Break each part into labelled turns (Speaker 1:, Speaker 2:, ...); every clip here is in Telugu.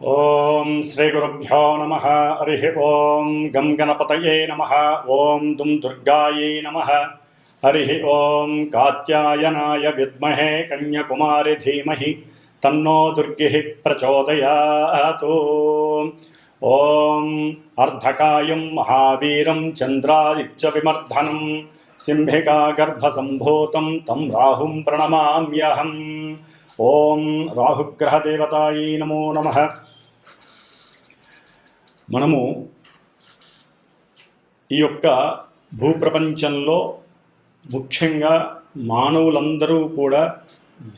Speaker 1: ఓం శ్రీ గురుభ్యో నమః. హరి ఓం గం గణపతయే నమః. ఓం దుం దుర్గాయై నమః. హరి ఓం కాత్యాయనాయ విద్మహే కన్యాకుమారి ధీమహి తన్నో దుర్గిః ప్రచోదయాత్. ఓం అర్ధకాయం మహావీరం చంద్రాదిత్య విమర్ధనం సింహికా గర్భసంభూతం తం రాహుం ప్రణమామ్యహం. ఓం రాహుగ్రహదేవతాయై నమో నమః. మనము ఈ యొక్క భూప్రపంచంలో ముఖ్యంగా మానవులందరూ కూడా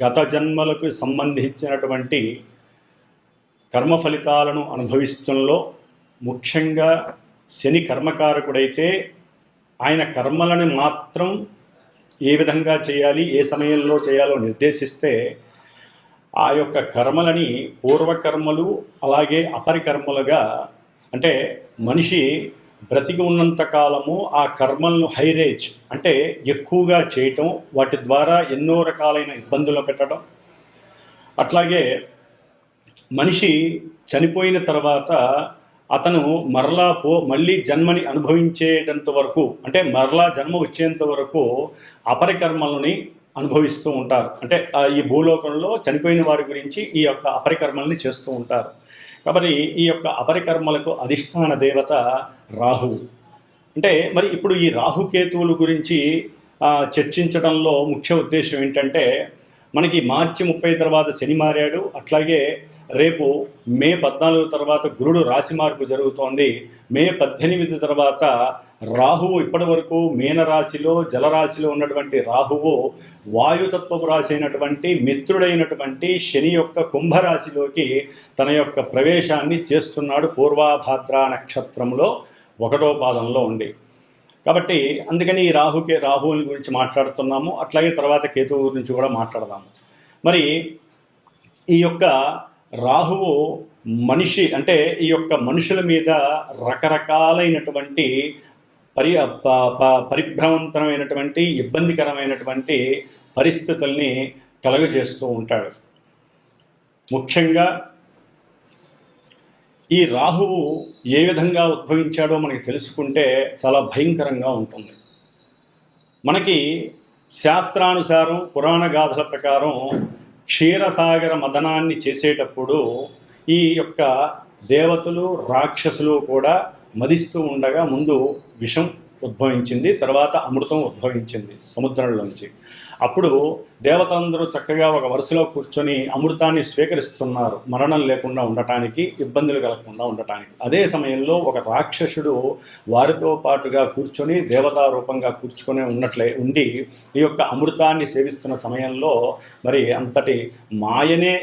Speaker 1: గత జన్మలకు సంబంధించినటువంటి కర్మ ఫలితాలను అనుభవిస్తున్నలో ముఖ్యంగా శని కర్మకారకుడైతే ఆయన కర్మలను మాత్రం ఏ విధంగా చేయాలి, ఏ సమయంలో చేయాలో నిర్దేశిస్తే ఆ యొక్క కర్మలని పూర్వకర్మలు అలాగే అపరికర్మలుగా, అంటే మనిషి బ్రతికి ఉన్నంత కాలము ఆ కర్మలను హైరేజ్ అంటే ఎక్కువగా చేయటం, వాటి ద్వారా ఎన్నో రకాలైన ఇబ్బందులు పెట్టడం, అట్లాగే మనిషి చనిపోయిన తర్వాత అతను మళ్ళీ జన్మని అనుభవించేటంత వరకు, అంటే మరలా జన్మ వచ్చేంత వరకు అపరికర్మలని అనుభవిస్తూ ఉంటారు. అంటే ఈ భూలోకంలో చనిపోయిన వారి గురించి ఈ యొక్క అపరికర్మల్ని చేస్తూ ఉంటారు. కాబట్టి ఈ యొక్క అపరికర్మలకు అధిష్టాన దేవత రాహువు. అంటే మరి ఇప్పుడు ఈ రాహుకేతువుల గురించి చర్చించడంలో ముఖ్య ఉద్దేశం ఏంటంటే, మనకి మార్చి 30 తర్వాత శని మారాడు, అట్లాగే రేపు మే 14 తర్వాత గురుడు రాశి మార్పు జరుగుతోంది. మే 18 తర్వాత రాహువు, ఇప్పటి వరకు మీనరాశిలో జలరాశిలో ఉన్నటువంటి రాహువు వాయుతత్వపు రాశి అయినటువంటి మిత్రుడైనటువంటి శని యొక్క కుంభరాశిలోకి తన యొక్క ప్రవేశాన్ని చేస్తున్నాడు పూర్వాభాద్ర నక్షత్రంలో 1వ పాదంలో ఉండి. కాబట్టి అందుకని ఈ రాహువుల గురించి మాట్లాడుతున్నాము. అట్లాగే తర్వాత కేతువు గురించి కూడా మాట్లాడదాము. మరి ఈ యొక్క రాహువు మనిషి, అంటే ఈ యొక్క మనుషుల మీద రకరకాలైనటువంటి పరిభ్రమంతమైనటువంటి ఇబ్బందికరమైనటువంటి పరిస్థితుల్ని కలుగజేస్తూ ఉంటాడు. ముఖ్యంగా ఈ రాహువు ఏ విధంగా ఉద్భవించాడో మనకి తెలుసుకుంటే చాలా భయంకరంగా ఉంటుంది. మనకి శాస్త్రానుసారం పురాణ గాథల ప్రకారం క్షీరసాగర మదనాన్ని చేసేటప్పుడు ఈ యొక్క దేవతలు రాక్షసులు కూడా మదిస్తూ ఉండగా ముందు విషం ఉద్భవించింది, తర్వాత అమృతం ఉద్భవించింది సముద్రంలోంచి. అప్పుడు దేవతలందరూ చక్కగా ఒక వరుసలో కూర్చొని అమృతాన్ని స్వీకరిస్తున్నారు, మరణం లేకుండా ఉండటానికి, ఇబ్బందులు కలగకుండా ఉండటానికి. అదే సమయంలో ఒక రాక్షసుడు వారితో పాటుగా కూర్చొని దేవతా రూపంగా కూర్చుకొని ఉండి ఈ యొక్క అమృతాన్ని సేవిస్తున్న సమయంలో మరి అంతటి మాయనే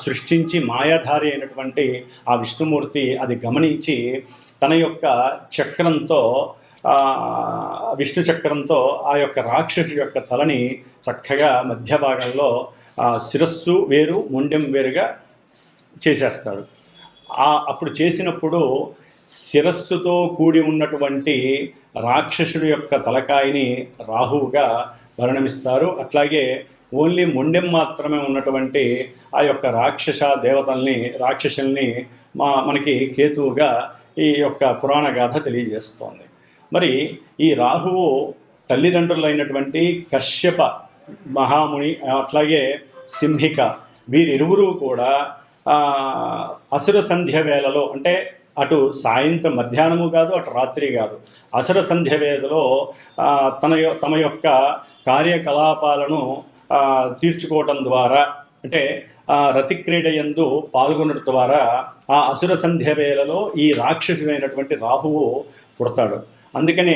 Speaker 1: సృష్టించి మాయాధారి అయినటువంటి ఆ విష్ణుమూర్తి అది గమనించి తన యొక్క చక్రంతో, విష్ణు చక్రంతో ఆ యొక్క రాక్షసు యొక్క తలని చక్కగా మధ్య భాగంలో శిరస్సు వేరు మొండెం వేరుగా చేసేస్తాడు. అప్పుడు చేసినప్పుడు శిరస్సుతో కూడి ఉన్నటువంటి రాక్షసుడి యొక్క తలకాయని రాహువుగా పరిణమిస్తారు. అట్లాగే ఓన్లీ మొండెం మాత్రమే ఉన్నటువంటి ఆ యొక్క రాక్షసుల్ని మనకి కేతువుగా ఈ యొక్క పురాణ గాథ తెలియజేస్తోంది. మరి ఈ రాహువు తల్లిదండ్రులైనటువంటి కశ్యప మహాముని అట్లాగే సింహిక వీరిరువురు కూడా అసుర సంధ్య వేళలో, అంటే అటు సాయంత్రం మధ్యాహ్నము కాదు, అటు రాత్రి కాదు, అసుర సంధ్య వేళలో తమ యొక్క కార్యకలాపాలను తీర్చుకోవటం ద్వారా, అంటే రతిక్రీడ యందు పాల్గొనడం ద్వారా ఆ అసుర సంధ్య వేళలో ఈ రాక్షసుడైనటువంటి రాహువు పుడతాడు. అందుకనే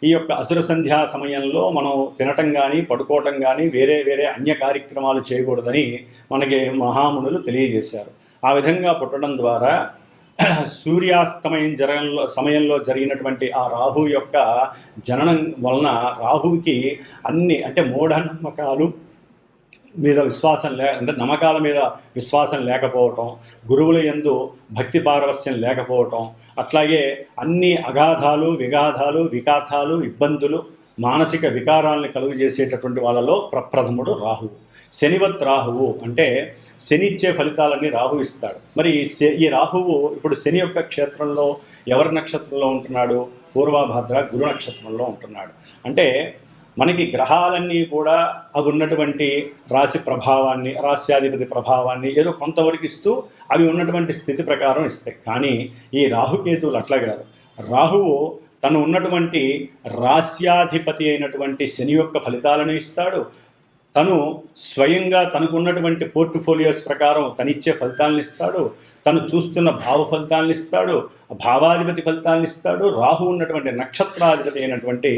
Speaker 1: ఈ యొక్క అసుర సంధ్యా సమయంలో మనం తినటం కానీ పడుకోవటం కానీ వేరే వేరే అన్య కార్యక్రమాలు చేయకూడదని మనకి మహామునులు తెలియజేశారు. ఆ విధంగా పుట్టడం ద్వారా సూర్యాస్తమయం సమయంలో జరిగినటువంటి ఆ రాహు యొక్క జననం వలన రాహువుకి అన్ని, అంటే మూఢనమ్మకాలు మీద విశ్వాసం అంటే నమ్మకాల మీద విశ్వాసం లేకపోవటం, గురువుల యందు భక్తి పారవస్యం లేకపోవటం, అట్లాగే అన్ని అగాధాలు, విఘాతాలు, వికాతాలు, ఇబ్బందులు, మానసిక వికారాలను కలుగజేసేటటువంటి వాళ్ళలో ప్రప్రథముడు రాహువు. శనివత్ రాహువు అంటే శని ఇచ్చే ఫలితాలన్నీ రాహు ఇస్తాడు. మరి ఈ రాహువు ఇప్పుడు శని యొక్క క్షేత్రంలో ఎవరి నక్షత్రంలో ఉంటున్నాడు? పూర్వభాద్ర గురు నక్షత్రంలో ఉంటున్నాడు. అంటే మనకి గ్రహాలన్నీ కూడా అవి ఉన్నటువంటి రాశి ప్రభావాన్ని, రాశ్యాధిపతి ప్రభావాన్ని ఏదో కొంతవరకు ఇస్తూ అవి ఉన్నటువంటి స్థితి ప్రకారం ఇస్తాయి. కానీ ఈ రాహుకేతువులు అట్లా కాదు. రాహువు తను ఉన్నటువంటి రాశ్యాధిపతి అయినటువంటి శని యొక్క ఫలితాలను ఇస్తాడు. తను స్వయంగా తనకున్నటువంటి పోర్ట్ఫోలియోస్ ప్రకారం తనిచ్చే ఫలితాలను ఇస్తాడు. తను చూస్తున్న భావ ఫలితాలను ఇస్తాడు, భావాధిపతి ఫలితాలను ఇస్తాడు. రాహు ఉన్నటువంటి నక్షత్రాధిపతి అయినటువంటి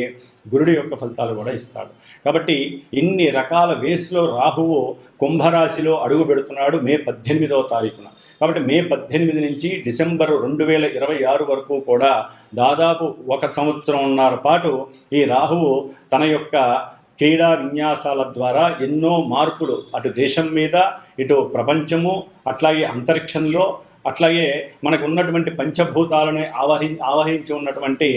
Speaker 1: గురుడి యొక్క ఫలితాలు కూడా ఇస్తాడు. కాబట్టి ఇన్ని రకాల వేస్లో రాహువు కుంభరాశిలో అడుగు పెడుతున్నాడు మే 18వ తారీఖున. కాబట్టి మే 18 నుంచి డిసెంబర్ 2026 వరకు కూడా దాదాపు 1 సంవత్సరంన్నర పాటు ఈ రాహువు తన యొక్క క్రీడా విన్యాసాల ద్వారా ఎన్నో మార్పులు అటు దేశం మీద, ఇటు ప్రపంచము, అట్లాగే అంతరిక్షంలో, అట్లాగే మనకు ఉన్నటువంటి పంచభూతాలను ఆవహించి ఉన్నటువంటి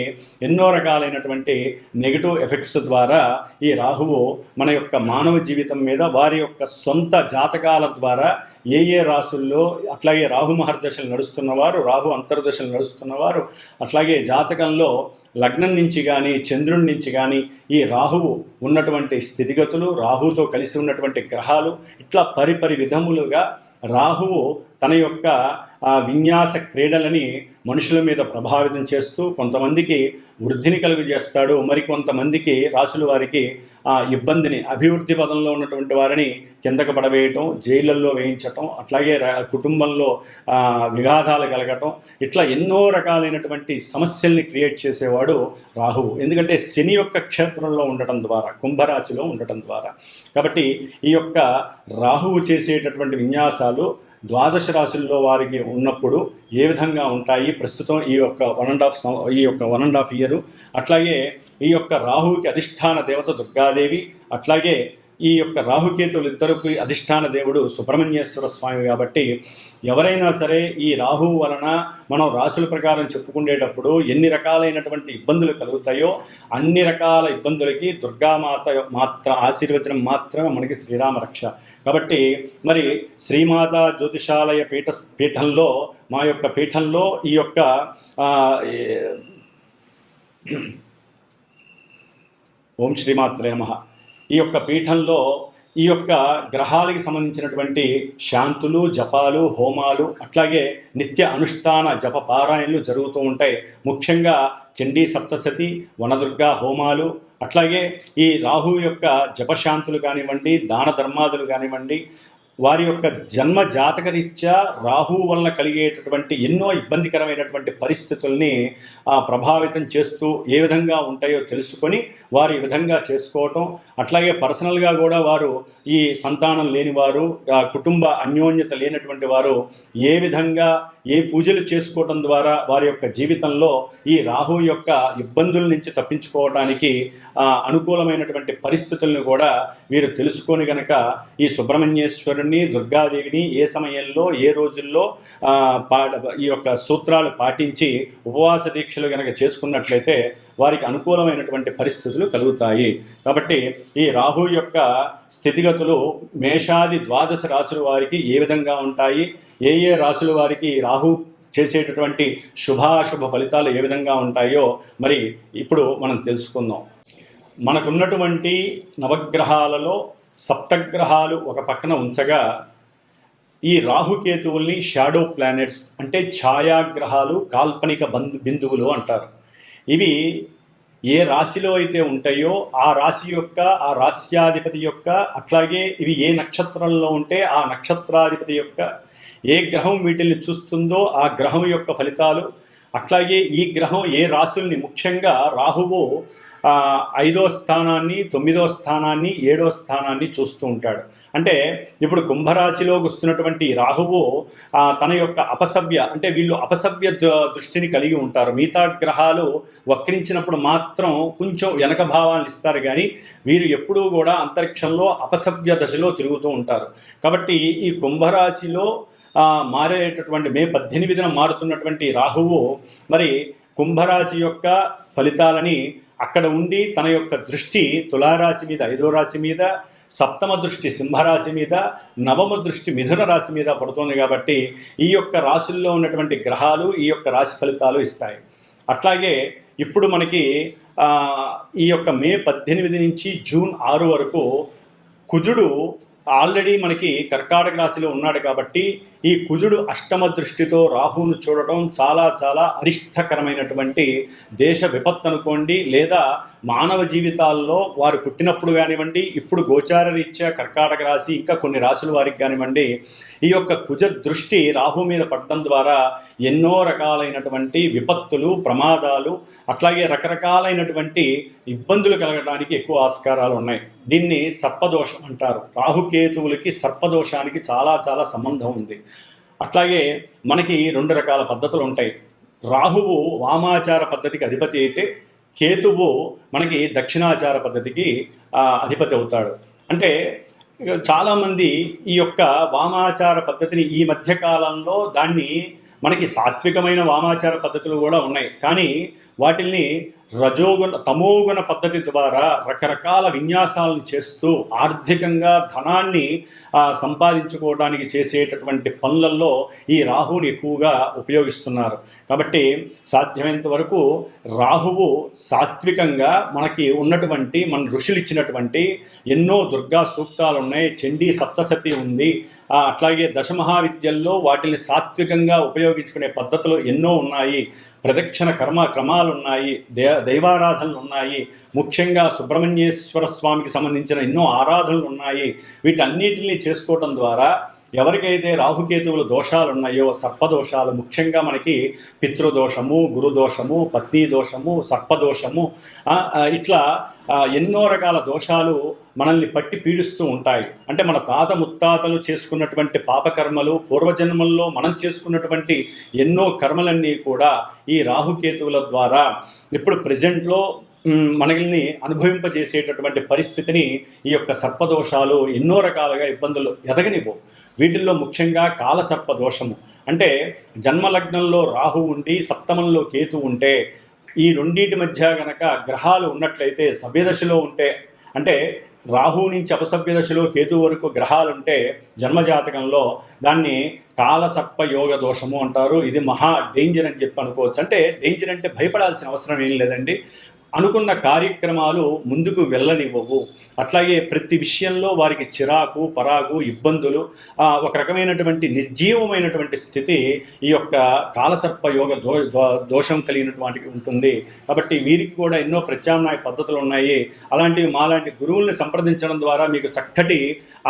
Speaker 1: ఎన్నో రకాలైనటువంటి నెగిటివ్ ఎఫెక్ట్స్ ద్వారా ఈ రాహువు మన యొక్క మానవ జీవితం మీద వారి యొక్క సొంత జాతకాల ద్వారా ఏ రాసుల్లో, అట్లాగే రాహు మహర్దశలు నడుస్తున్నవారు, రాహు అంతర్దశలు నడుస్తున్నవారు, అట్లాగే జాతకంలో లగ్నం నుంచి కానీ చంద్రుడి నుంచి కానీ ఈ రాహువు ఉన్నటువంటి స్థితిగతులు, రాహుతో కలిసి ఉన్నటువంటి గ్రహాలు, ఇట్లా పరిపరి విధములుగా రాహువు తన యొక్క విన్యాస క్రీడలని మనుషుల మీద ప్రభావితం చేస్తూ కొంతమందికి వృద్ధిని కలుగజేస్తాడు, మరికొంతమందికి రాసుల వారికి ఇబ్బందిని, అభివృద్ధి పదంలో ఉన్నటువంటి వారిని కిందకు పడవేయటం, జైళ్ళల్లో వేయించటం, అట్లాగే కుటుంబంలో విఘాతాలు కలగటం, ఇట్లా ఎన్నో రకాలైనటువంటి సమస్యల్ని క్రియేట్ చేసేవాడు రాహువు. ఎందుకంటే శని యొక్క క్షేత్రంలో ఉండటం ద్వారా, కుంభరాశిలో ఉండటం ద్వారా. కాబట్టి ఈ యొక్క రాహువు చేసేటటువంటి విన్యాసాలు ద్వాదశ రాశుల్లో వారికి ఉన్నప్పుడు ఏ విధంగా ఉంటాయి ప్రస్తుతం ఈ యొక్క 1.5 ఇయర్. అట్లాగే ఈ యొక్క రాహువుకి అధిష్టాన దేవత దుర్గాదేవి, అట్లాగే ఈ యొక్క రాహుకేతువులు ఇద్దరికి అధిష్టాన దేవుడు సుబ్రహ్మణ్యేశ్వర స్వామి. కాబట్టి ఎవరైనా సరే ఈ రాహువు వలన మనం రాశుల ప్రకారం చెప్పుకునేటప్పుడు ఎన్ని రకాలైనటువంటి ఇబ్బందులు కలుగుతాయో అన్ని రకాల ఇబ్బందులకి దుర్గామాత ఆశీర్వచనం మాత్రమే మనకి శ్రీరామ రక్ష. కాబట్టి మరి శ్రీమాత జ్యోతిషాలయ పీఠంలో మా యొక్క పీఠంలో ఈ యొక్క ఓం శ్రీమాత్రే నమః. ఈ యొక్క పీఠంలో ఈ యొక్క గ్రహాలకి సంబంధించినటువంటి శాంతులు, జపాలు, హోమాలు, అట్లాగే నిత్య అనుష్ఠాన జప పారాయణలు జరుగుతూ ఉంటాయి. ముఖ్యంగా చండీ సప్తశతి, వనదుర్గా హోమాలు, అట్లాగే ఈ రాహు యొక్క జపశాంతులు కానివ్వండి, దాన ధర్మాదులు కానివ్వండి, వారి యొక్క జన్మ జాతకరీత్యా రాహువు వలన కలిగేటటువంటి ఎన్నో ఇబ్బందికరమైనటువంటి పరిస్థితుల్ని ప్రభావితం చేస్తూ ఏ విధంగా ఉంటాయో తెలుసుకొని వారు ఈ విధంగా చేసుకోవటం, అట్లాగే పర్సనల్గా కూడా వారు ఈ సంతానం లేనివారు, కుటుంబ అన్యోన్యత లేనటువంటి వారు ఏ విధంగా ఏ పూజలు చేసుకోవటం ద్వారా వారి యొక్క జీవితంలో ఈ రాహు యొక్క ఇబ్బందుల నుంచి తప్పించుకోవడానికి అనుకూలమైనటువంటి పరిస్థితులను కూడా వీరు తెలుసుకొని గనక ఈ సుబ్రహ్మణ్యేశ్వరుని, దుర్గాదేవిని ఏ సమయంలో ఏ రోజుల్లో ఈ యొక్క సూత్రాలు పాటించి ఉపవాస దీక్షలు గనక చేసుకున్నట్లయితే వారికి అనుకూలమైనటువంటి పరిస్థితులు కలుగుతాయి. కాబట్టి ఈ రాహు యొక్క స్థితిగతులు మేషాది ద్వాదశ రాశుల వారికి ఏ విధంగా ఉంటాయి, ఏ రాశుల వారికి రాహు చేసేటటువంటి శుభాశుభ ఫలితాలు ఏ విధంగా ఉంటాయో మరి ఇప్పుడు మనం తెలుసుకుందాం. మనకున్నటువంటి నవగ్రహాలలో సప్తగ్రహాలు ఒక పక్కన ఉంచగా ఈ రాహుకేతువుల్ని షాడో ప్లానెట్స్ అంటే ఛాయాగ్రహాలు, కాల్పనిక బిందువులు అంటారు. ఇవి ఏ రాశిలో అయితే ఉంటాయో ఆ రాశి యొక్క, ఆ రాశ్యాధిపతి యొక్క, అట్లాగే ఇవి ఏ నక్షత్రంలో ఉంటే ఆ నక్షత్రాధిపతి యొక్క, ఏ గ్రహం వీటిని చూస్తుందో ఆ గ్రహం యొక్క ఫలితాలు, అట్లాగే ఈ గ్రహం ఏ రాశుల్ని, ముఖ్యంగా రాహువు 5వ స్థానాన్ని, 9వ స్థానాన్ని, 7వ స్థానాన్ని చూస్తూ ఉంటాడు. అంటే ఇప్పుడు కుంభరాశిలోకి వస్తున్నటువంటి రాహువు తన యొక్క అపసవ్య, అంటే వీళ్ళు అపసవ్య దృష్టిని కలిగి ఉంటారు. మిగతా గ్రహాలు వక్రించినప్పుడు మాత్రం కొంచెం వెనక భావాన్ని ఇస్తారు, కానీ వీరు ఎప్పుడూ కూడా అంతరిక్షంలో అపసవ్య దశలో తిరుగుతూ ఉంటారు. కాబట్టి ఈ కుంభరాశిలో మారేటటువంటి మే 18న మారుతున్నటువంటి రాహువు మరి కుంభరాశి యొక్క ఫలితాలని అక్కడ ఉండి తన యొక్క దృష్టి తులారాశి మీద, 5వ రాశి మీద, సప్తమ దృష్టి సింహరాశి మీద, నవమ దృష్టి మిథున రాశి మీద పడుతుంది కాబట్టి ఈ యొక్క రాశుల్లో ఉన్నటువంటి గ్రహాలు ఈ యొక్క రాశి ఫలితాలు ఇస్తాయి. అట్లాగే ఇప్పుడు మనకి ఈ యొక్క మే 18 నుంచి జూన్ 6 వరకు కుజుడు ఆల్రెడీ మనకి కర్కాటక రాశిలో ఉన్నాడు కాబట్టి ఈ కుజుడు అష్టమ దృష్టితో రాహువును చూడటం చాలా చాలా అరిష్టకరమైనటువంటి దేశ విపత్తు అనుకోండి, లేదా మానవ జీవితాల్లో వారు పుట్టినప్పుడు కానివ్వండి, ఇప్పుడు గోచార రీత్యా కర్కాటక రాశి ఇంకా కొన్ని రాశుల వారికి కానివ్వండి, ఈ యొక్క కుజ దృష్టి రాహు మీద పడడం ద్వారా ఎన్నో రకాలైనటువంటి విపత్తులు, ప్రమాదాలు, అట్లాగే రకరకాలైనటువంటి ఇబ్బందులు కలగడానికి ఎక్కువ ఆస్కారాలు ఉన్నాయి. దీన్ని సర్పదోషం అంటారు. రాహుకేతువులకి సర్పదోషానికి చాలా చాలా సంబంధం ఉంది. అట్లాగే మనకి 2 రకాల పద్ధతులు ఉంటాయి. రాహువు వామాచార పద్ధతికి అధిపతి అయితే కేతువు మనకి దక్షిణాచార పద్ధతికి అధిపతి అవుతాడు. అంటే చాలామంది ఈ యొక్క వామాచార పద్ధతిని ఈ మధ్య కాలంలో దాన్ని మనకి సాత్వికమైన వామాచార పద్ధతులు కూడా ఉన్నాయి, కానీ వాటిల్ని రజోగుణ తమోగుణ పద్ధతి ద్వారా రకరకాల విన్యాసాలను చేస్తూ ఆర్థికంగా ధనాన్ని సంపాదించుకోవడానికి చేసేటటువంటి పనులలో ఈ రాహువుని ఎక్కువగా ఉపయోగిస్తున్నారు. కాబట్టి సాధ్యమైనంత వరకు రాహువు సాత్వికంగా మనకి ఉన్నటువంటి మన ఋషులు ఇచ్చినటువంటి ఎన్నో దుర్గా సూక్తాలు ఉన్నాయి, చండీ సప్తశతి ఉంది, అట్లాగే దశమహావిద్యల్లో వాటిని సాత్వికంగా ఉపయోగించుకునే పద్ధతులు ఎన్నో ఉన్నాయి, ప్రదక్షిణ క్రమాలు ఉన్నాయి, దైవారాధనలు ఉన్నాయి, ముఖ్యంగా సుబ్రహ్మణ్యేశ్వర స్వామికి సంబంధించిన ఎన్నో ఆరాధనలు ఉన్నాయి. వీటన్నిటిని చేసుకోవడం ద్వారా ఎవరికైతే రాహుకేతువుల దోషాలు ఉన్నాయో, సర్పదోషాలు, ముఖ్యంగా మనకి పితృదోషము, గురుదోషము, పత్ని దోషము, సర్పదోషము, ఇట్లా ఎన్నో రకాల దోషాలు మనల్ని పట్టి పీడిస్తూ ఉంటాయి. అంటే మన తాత ముత్తాతలు చేసుకున్నటువంటి పాపకర్మలు, పూర్వజన్మల్లో మనం చేసుకున్నటువంటి ఎన్నో కర్మలన్నీ కూడా ఈ రాహుకేతువుల ద్వారా ఇప్పుడు ప్రజెంట్లో మనల్ని అనుభవింపజేసేటటువంటి పరిస్థితిని ఈ యొక్క సర్పదోషాలు ఎన్నో రకాలుగా ఇబ్బందులు ఎదగనివ్వు. వీటిల్లో ముఖ్యంగా కాలసర్పదోషము అంటే జన్మలగ్నంలో రాహు ఉండి సప్తమంలో కేతు ఉంటే, ఈ రెండింటి మధ్య గనక గ్రహాలు ఉన్నట్లయితే సభ్యదశలో ఉంటే, అంటే రాహు నుంచి అపసభ్య దశలో కేతు వరకు గ్రహాలుంటే జన్మజాతకంలో దాన్ని కాలసర్ప యోగ దోషము అంటారు. ఇది మహా డేంజర్ అని చెప్పి అనుకోవచ్చు. అంటే డేంజర్ అంటే భయపడాల్సిన అవసరం ఏం లేదండి. అనుకున్న కార్యక్రమాలు ముందుకు వెళ్ళనివ్వవు. అట్లాగే ప్రతి విషయంలో వారికి చిరాకు, పరాకు, ఇబ్బందులు, ఒక రకమైనటువంటి నిర్జీవమైనటువంటి స్థితి ఈ యొక్క కాలసర్ప యోగ దోషం కలిగినటువంటి ఉంటుంది. కాబట్టి వీరికి కూడా ఎన్నో ప్రత్యామ్నాయ పద్ధతులు ఉన్నాయి. అలాంటివి మాలాంటి గురువుల్ని సంప్రదించడం ద్వారా మీకు చక్కటి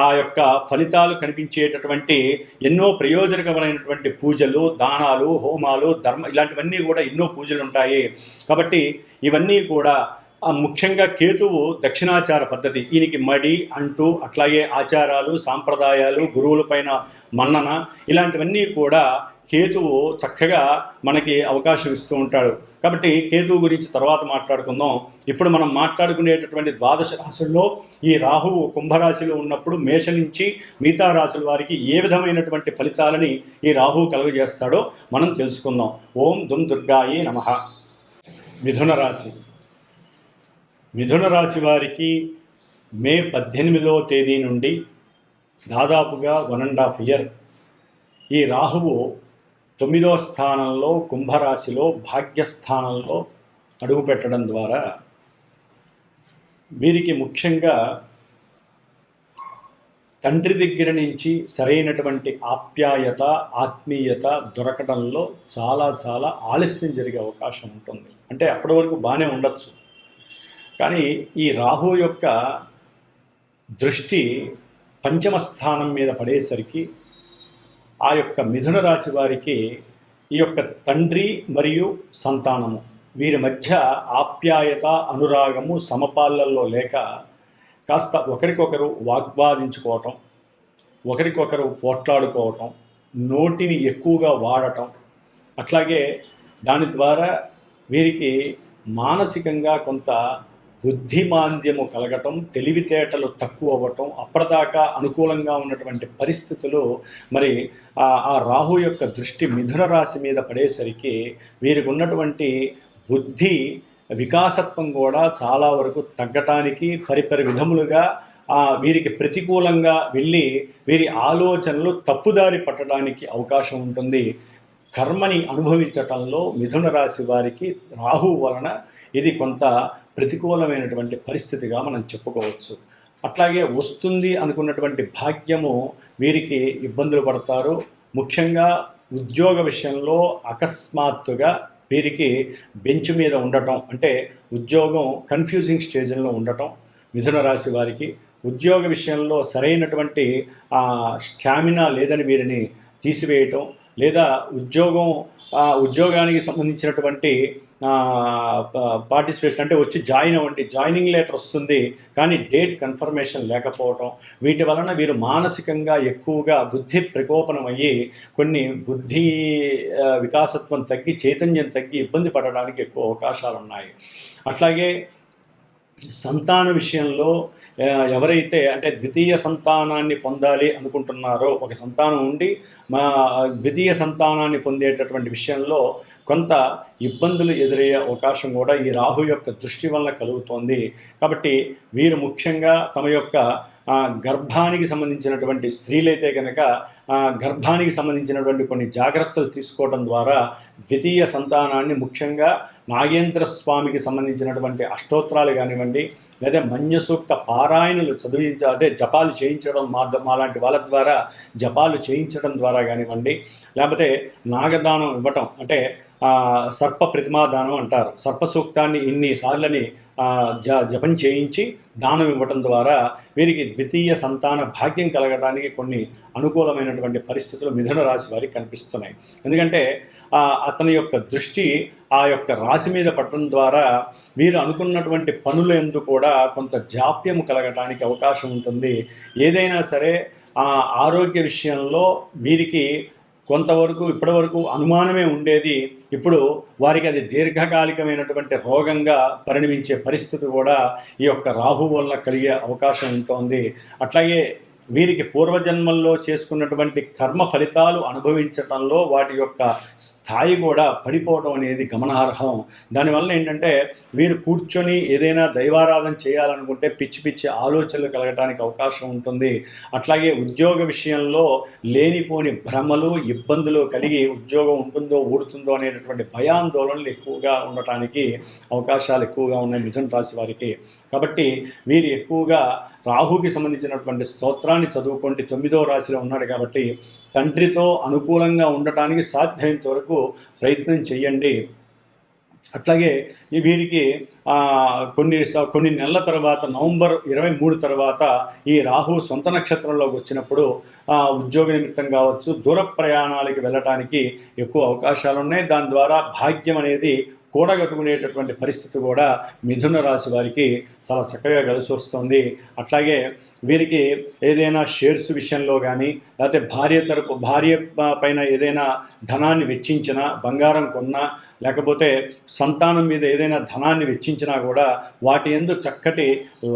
Speaker 1: ఆ యొక్క ఫలితాలు కనిపించేటటువంటి ఎన్నో ప్రయోజనకరమైనటువంటి పూజలు, దానాలు, హోమాలు, ఇలాంటివన్నీ కూడా ఎన్నో పూజలు ఉంటాయి. కాబట్టి ఇవన్నీ కూడా ముఖ్యంగా కేతువు దక్షిణాచార పద్ధతి, ఈయనకి మడి అంటూ, అట్లాగే ఆచారాలు, సాంప్రదాయాలు, గురువులపైన మన్నన, ఇలాంటివన్నీ కూడా కేతువు చక్కగా మనకి అవకాశం ఇస్తూ ఉంటాడు. కాబట్టి కేతువు గురించి తర్వాత మాట్లాడుకుందాం. ఇప్పుడు మనం మాట్లాడుకునేటటువంటి ద్వాదశ రాశుల్లో ఈ రాహువు కుంభరాశిలో ఉన్నప్పుడు మేష నుంచి మిగతా రాశుల వారికి ఏ విధమైనటువంటి ఫలితాలని ఈ రాహువు కలుగజేస్తాడో మనం తెలుసుకుందాం. ఓం దుమ్ దుర్గాయే నమః. మిథున రాశి. మిథున రాశి వారికి మే 18వ తేదీ నుండి దాదాపుగా 1.5 year ఈ రాహువు 9వ స్థానంలో కుంభరాశిలో భాగ్యస్థానంలో అడుగుపెట్టడం ద్వారా వీరికి ముఖ్యంగా తండ్రి దగ్గర నుంచి సరైనటువంటి ఆప్యాయత, ఆత్మీయత దొరకడంలో చాలా చాలా ఆలస్యం జరిగే అవకాశం ఉంటుంది. అంటే అప్పటి వరకు బాగానే ఉండొచ్చు, కానీ ఈ రాహు యొక్క దృష్టి పంచమ స్థానం మీద పడేసరికి ఆ యొక్క మిథున రాశి వారికి ఈ యొక్క తండ్రి మరియు సంతానము వీరి మధ్య ఆప్యాయత, అనురాగము సమపాళ్ళల్లో లేక కాస్త ఒకరికొకరు వాగ్వాదించుకోవటం, ఒకరికొకరు పోట్లాడుకోవటం, నోటిని ఎక్కువగా వాడటం, అట్లాగే దాని ద్వారా వీరికి మానసికంగా కొంత బుద్ధిమాంద్యము కలగటం, తెలివితేటలు తక్కువ అవ్వటం, అప్పటిదాకా అనుకూలంగా ఉన్నటువంటి పరిస్థితులు మరి ఆ రాహు యొక్క దృష్టి మిథున రాశి మీద పడేసరికి వీరికి ఉన్నటువంటి బుద్ధి వికాసత్వం కూడా చాలా వరకు తగ్గటానికి పరిపరి విధములుగా వీరికి ప్రతికూలంగా వెళ్ళి వీరి ఆలోచనలు తప్పుదారి పట్టడానికి అవకాశం ఉంటుంది. కర్మని అనుభవించటంలో మిథున రాశి వారికి రాహు వలన ఇది కొంత ప్రతికూలమైనటువంటి పరిస్థితిగా మనం చెప్పుకోవచ్చు. అట్లాగే వస్తుంది అనుకున్నటువంటి భాగ్యము వీరికి ఇబ్బందులు పడతారు. ముఖ్యంగా ఉద్యోగ విషయంలో అకస్మాత్తుగా వీరికి బెంచ్ మీద ఉండటం, అంటే ఉద్యోగం కన్ఫ్యూజింగ్ స్టేజ్లో ఉండటం, మిథున రాశి వారికి ఉద్యోగ విషయంలో సరైనటువంటి స్టామినా లేదని వీరిని తీసివేయటం, లేదా ఉద్యోగానికి సంబంధించినటువంటి పార్టిసిపేషన్ అంటే వచ్చి జాయిన్ అవ్వండి, జాయినింగ్ లెటర్ వస్తుంది కానీ డేట్ కన్ఫర్మేషన్ లేకపోవటం, వీటి వలన వీరు మానసికంగా ఎక్కువగా బుద్ధి ప్రకోపనమయ్యి కొన్ని బుద్ధి వికాసత్వం తగ్గి చైతన్యం తగ్గి ఇబ్బంది పడడానికి ఎక్కువ అవకాశాలు ఉన్నాయి. అట్లాగే సంతాన విషయంలో ఎవరైతే అంటే ద్వితీయ సంతానాన్ని పొందాలి అనుకుంటున్నారో, ఒక సంతానం ఉండి ద్వితీయ సంతానాన్ని పొందేటటువంటి విషయంలో కొంత ఇబ్బందులు ఎదురయ్యే అవకాశం కూడా ఈ రాహు యొక్క దృష్టి వల్ల కలుగుతోంది. కాబట్టి వీరు ముఖ్యంగా తమ యొక్క గర్భానికి సంబంధించినటువంటి స్త్రీలైతే కనుక గర్భానికి సంబంధించినటువంటి కొన్ని జాగ్రత్తలు తీసుకోవడం ద్వారా ద్వితీయ సంతానాన్ని ముఖ్యంగా నాగేంద్ర స్వామికి సంబంధించినటువంటి అష్టోత్తరాలు కానివ్వండి, లేదా మన్యసూక్త పారాయణలు అదే జపాలు చేయించడం మాలాంటి వాళ్ళ ద్వారా జపాలు చేయించడం ద్వారా కానివ్వండి, లేకపోతే నాగదానం ఇవ్వటం, అంటే సర్ప ప్రతిమాదానం అంటారు. సర్పసూక్తాన్ని ఇన్నిసార్లని జపం చేయించి దానం ఇవ్వటం ద్వారా వీరికి ద్వితీయ సంతాన భాగ్యం కలగడానికి కొన్ని అనుకూలమైనటువంటి పరిస్థితులు మిథున రాశి వారికి కనిపిస్తున్నాయి. ఎందుకంటే అతని యొక్క దృష్టి ఆ యొక్క రాశి మీద పడటం ద్వారా వీరు అనుకున్నటువంటి పనులందు కూడా కొంత జాప్యం కలగడానికి అవకాశం ఉంటుంది. ఏదైనా సరే ఆరోగ్య విషయంలో వీరికి కొంతవరకు ఇప్పటివరకు అనుమానమే ఉండేది, ఇప్పుడు వారికి అది దీర్ఘకాలికమైనటువంటి రోగంగా పరిణమించే పరిస్థితి కూడా ఈ యొక్క రాహు వల్ల కలిగే అవకాశం ఉంటుంది. అట్లాగే వీరికి పూర్వజన్మల్లో చేసుకున్నటువంటి కర్మ ఫలితాలు అనుభవించటంలో వాటి యొక్క స్థాయి కూడా పడిపోవడం అనేది గమనార్హం. దానివల్ల ఏంటంటే వీరు కూర్చొని ఏదైనా దైవారాధన చేయాలనుకుంటే పిచ్చి పిచ్చి ఆలోచనలు కలగడానికి అవకాశం ఉంటుంది. అట్లాగే ఉద్యోగ విషయంలో లేనిపోని భ్రమలు ఇబ్బందులు కలిగి ఉద్యోగం ఉంటుందో ఊడుతుందో అనేటటువంటి భయాందోళనలు ఎక్కువగా ఉండటానికి అవకాశాలు ఎక్కువగా ఉన్నాయి మిథున రాశి వారికి. కాబట్టి వీరు ఎక్కువగా రాహుకి సంబంధించినటువంటి స్తోత్రాన్ని చదువుకోండి. 9వ రాశిలో ఉన్నాడు కాబట్టి తండ్రితో అనుకూలంగా ఉండటానికి సాధ్యమైనంత వరకు ప్రయత్నం చేయండి. అట్లాగే వీరికి కొన్ని నెలల తర్వాత నవంబర్ 23 తర్వాత ఈ రాహు సొంత నక్షత్రంలోకి వచ్చినప్పుడు ఉద్యోగ నిమిత్తం కావచ్చు, దూర ప్రయాణాలకి వెళ్ళటానికి ఎక్కువ అవకాశాలు ఉన్నాయి. దాని ద్వారా భాగ్యం అనేది కూడగట్టుకునేటటువంటి పరిస్థితి కూడా మిథున రాశి వారికి చాలా చక్కగా కలిసి వస్తుంది. అట్లాగే వీరికి ఏదైనా షేర్స్ విషయంలో కానీ, లేకపోతే భార్య పైన ఏదైనా ధనాన్ని వెచ్చించినా, బంగారం కొన్నా, లేకపోతే సంతానం మీద ఏదైనా ధనాన్ని వెచ్చించినా కూడా వాటి యందు చక్కటి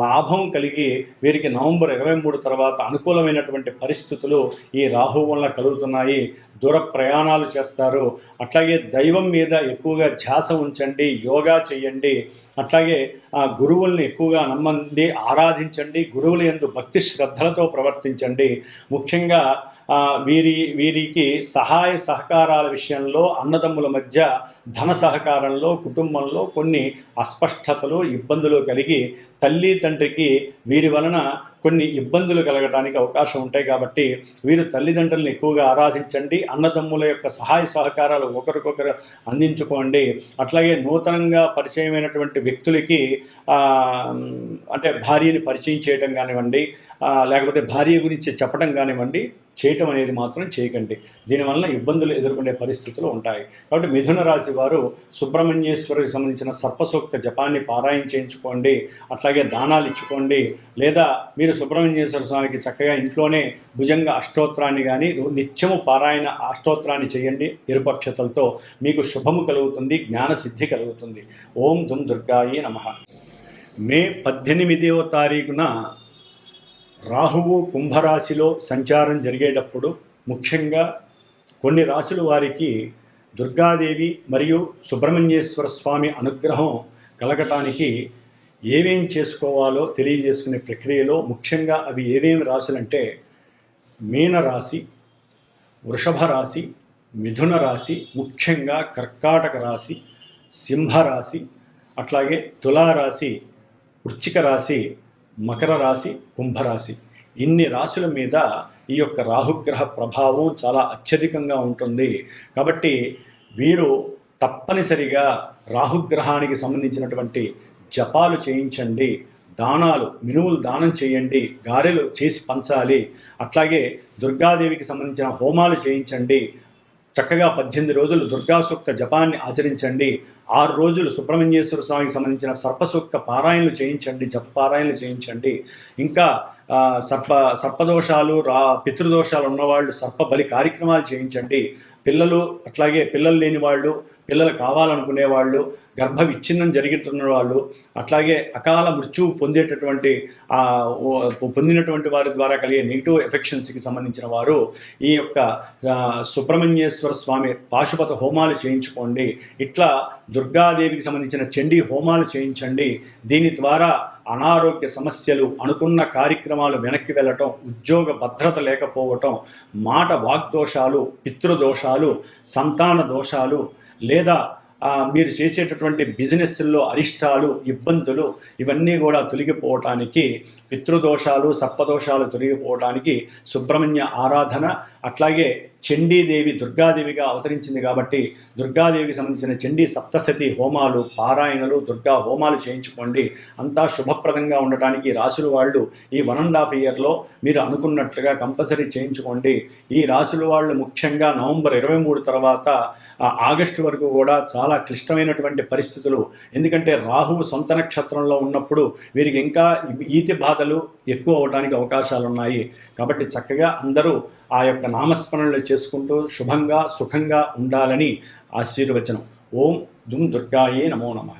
Speaker 1: లాభం కలిగి వీరికి నవంబర్ 23 తర్వాత అనుకూలమైనటువంటి పరిస్థితులు ఈ రాహు వల్ల కలుగుతున్నాయి. దూర ప్రయాణాలు చేస్తారు. అట్లాగే దైవం మీద ఎక్కువగా ధ్యాస ఉంచండి, యోగా చేయండి. అట్లాగే గురువుల్ని ఎక్కువగా నమ్మండి, ఆరాధించండి. గురువుల యందు భక్తి శ్రద్ధలతో ప్రవర్తించండి. ముఖ్యంగా వీరికి సహాయ సహకారాల విషయంలో, అన్నదమ్ముల మధ్య ధన సహకారంలో, కుటుంబంలో కొన్ని అస్పష్టతలు, ఇబ్బందులు కలిగి తల్లి తండ్రికి వీరి వలన కొన్ని ఇబ్బందులు కలగడానికి అవకాశం ఉంటాయి. కాబట్టి వీరు తల్లిదండ్రులను ఎక్కువగా ఆరాధించండి. అన్నదమ్ముల యొక్క సహాయ సహకారాలు ఒకరికొకరు అందించుకోండి. అట్లాగే నూతనంగా పరిచయమైనటువంటి వ్యక్తులకి అంటే భార్యని పరిచయం చేయడం కానివ్వండి, లేకపోతే భార్య గురించి చెప్పడం కానివ్వండి, చేయటం అనేది మాత్రం చేయకండి. దీనివల్ల ఇబ్బందులు ఎదుర్కొనే పరిస్థితులు ఉంటాయి. కాబట్టి మిథున రాశి వారు సుబ్రహ్మణ్యేశ్వరికి సంబంధించిన సర్పసూక్త జపాన్ని పారాయణ చేయించుకోండి. అట్లాగే దానాలు ఇచ్చుకోండి. లేదా మీరు సుబ్రహ్మణ్యేశ్వర స్వామికి చక్కగా ఇంట్లోనే భుజంగ అష్టోత్తరాన్ని కానీ నిత్యము పారాయణ అష్టోత్తరాన్ని చేయండి. నిరుపక్షతలతో మీకు శుభము కలుగుతుంది, జ్ఞానసిద్ధి కలుగుతుంది. ఓం దుం దుర్గాయే నమః. మే 18వ తారీఖున రాహువు కుంభరాశిలో సంచారం జరిగేటప్పుడు ముఖ్యంగా కొన్ని రాశుల వారికి దుర్గాదేవి మరియు సుబ్రహ్మణ్యేశ్వర స్వామి అనుగ్రహం కలగటానికి ఏమేం చేసుకోవాలో తెలియజేసుకునే ప్రక్రియలో ముఖ్యంగా అవి ఏమేమి రాశులంటే మీనరాశి, వృషభ రాశి, మిథున రాశి, ముఖ్యంగా కర్కాటక రాశి, సింహరాశి, అట్లాగే తులారాశి, వృశ్చిక రాశి, మకర రాశి, కుంభరాశి. ఇన్ని రాశుల మీద ఈ యొక్క రాహుగ్రహ ప్రభావం చాలా అత్యధికంగా ఉంటుంది. కాబట్టి వీరు తప్పనిసరిగా రాహుగ్రహానికి సంబంధించినటువంటి జపాలు చేయించండి, దానాలు మినువులు దానం చేయండి, గారెలు చేసి పంచాలి, అట్లాగే దుర్గాదేవికి సంబంధించిన హోమాలు చేయించండి, చక్కగా 18 రోజులు దుర్గా సూక్త జపాన్ని ఆచరించండి, 6 రోజులు సుబ్రహ్మణ్యేశ్వర స్వామికి సంబంధించిన సర్పసూక్త పారాయణలు చేయించండి, జప పారాయణలు చేయించండి. ఇంకా సర్పదోషాలు పితృదోషాలు ఉన్నవాళ్ళు సర్ప బలి కార్యక్రమాలు చేయించండి. పిల్లలు అట్లాగే పిల్లలు లేని వాళ్ళు, పిల్లలు కావాలనుకునేవాళ్ళు, గర్భ విచ్ఛిన్నం జరుగుతున్న వాళ్ళు, అట్లాగే అకాల మృత్యువు పొందినటువంటి వారి ద్వారా కలిగే నెగిటివ్ ఎఫెక్షన్స్కి సంబంధించిన వారు ఈ యొక్క సుబ్రహ్మణ్యేశ్వర స్వామి పాశుపత హోమాలు చేయించుకోండి. ఇట్లా దుర్గాదేవికి సంబంధించిన చండీ హోమాలు చేయించండి. దీని ద్వారా అనారోగ్య సమస్యలు, అనుకున్న కార్యక్రమాలు వెనక్కి వెళ్ళటం, ఉద్యోగ భద్రత లేకపోవటం, మాట వాగ్దోషాలు, పితృదోషాలు, సంతాన దోషాలు, లేదా మీరు చేసేటటువంటి బిజినెస్ల్లో అరిష్టాలు, ఇబ్బందులు ఇవన్నీ కూడా తొలగిపోవటానికి, పితృదోషాలు, సర్పదోషాలు తొలగిపోవటానికి సుబ్రహ్మణ్య ఆరాధన, అట్లాగే చండీదేవి దుర్గాదేవిగా అవతరించింది కాబట్టి దుర్గాదేవికి సంబంధించిన చండీ సప్తశతి హోమాలు, పారాయణలు, దుర్గా హోమాలు చేయించుకోండి. అంతా శుభప్రదంగా ఉండటానికి రాశుల వాళ్ళు ఈ 1.5 ఇయర్లో మీరు అనుకున్నట్లుగా కంపల్సరీ చేయించుకోండి. ఈ రాశుల వాళ్ళు ముఖ్యంగా నవంబర్ 23 తర్వాత ఆగస్టు వరకు కూడా చాలా క్లిష్టమైనటువంటి పరిస్థితులు. ఎందుకంటే రాహువు సొంత నక్షత్రంలో ఉన్నప్పుడు వీరికి ఇంకా ఈతి బాధలు ఎక్కువ అవడానికి అవకాశాలు ఉన్నాయి. కాబట్టి చక్కగా అందరూ ఆ యొక్క నామస్మరణలు చేసుకుంటూ శుభంగా సుఖంగా ఉండాలని ఆశీర్వచనం. ఓం దుమ్ దుర్గాయే నమో నమః.